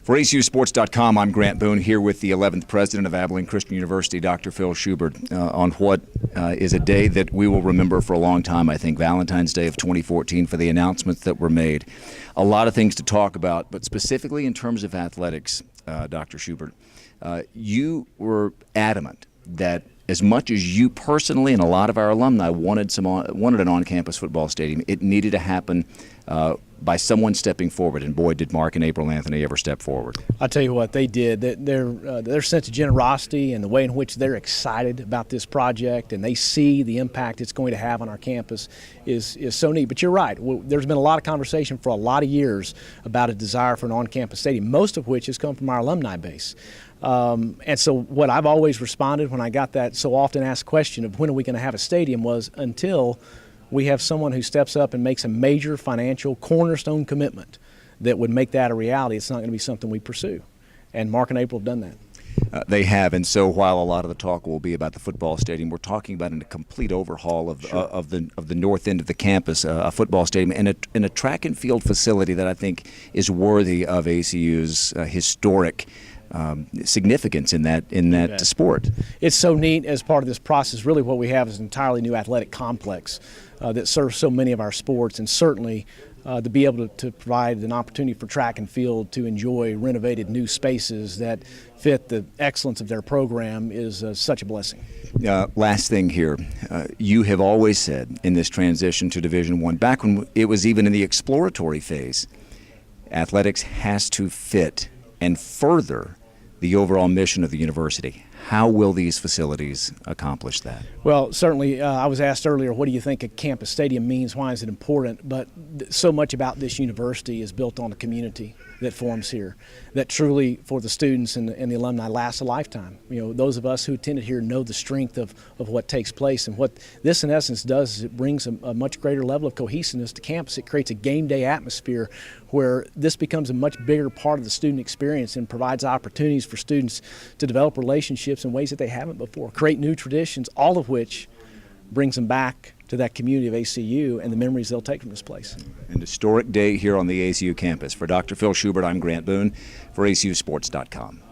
For ACUsports.com, I'm Grant Boone here with the 11th President of Abilene Christian University, Dr. Phil Schubert, on what is a day that we will remember for a long time, I think, Valentine's Day of 2014, for the announcements that were made. A lot of things to talk about, but specifically in terms of athletics, Dr. Schubert, you were adamant that as much as you personally and a lot of our alumni wanted an on-campus football stadium, it needed to happen by someone stepping forward, and boy, did Mark and April Anthony ever step forward. I'll tell you what, they did. Their sense of generosity and the way in which they're excited about this project and they see the impact it's going to have on our campus is so neat. But you're right, there's been a lot of conversation for a lot of years about a desire for an on-campus stadium, most of which has come from our alumni base. And so what I've always responded when I got that so often asked question of when are we going to have a stadium was until we have someone who steps up and makes a major financial cornerstone commitment that would make that a reality. It's not going to be something we pursue. And Mark and April have done that. They have, and so while a lot of the talk will be about the football stadium, we're talking about a complete overhaul of the north end of the campus, a football stadium, and a track and field facility that I think is worthy of ACU's historic significance in that sport. It's so neat as part of this process. Really what we have is an entirely new athletic complex that serves so many of our sports, and certainly to be able to provide an opportunity for track and field to enjoy renovated new spaces that fit the excellence of their program is such a blessing. Last thing here, you have always said in this transition to Division I, back when it was even in the exploratory phase, athletics has to fit and further the overall mission of the university. How will these facilities accomplish that? Well, certainly, I was asked earlier, what do you think a campus stadium means? Why is it important? But so much about this university is built on the community that forms here, that truly, for the students and the alumni, lasts a lifetime. You know, those of us who attended here know the strength of what takes place, and what this in essence does is it brings a much greater level of cohesiveness to campus. It creates a game day atmosphere where this becomes a much bigger part of the student experience and provides opportunities for students to develop relationships in ways that they haven't before, create new traditions, all of which brings them back to that community of ACU and the memories they'll take from this place. An historic day here on the ACU campus. For Dr. Phil Schubert, I'm Grant Boone for ACUsports.com.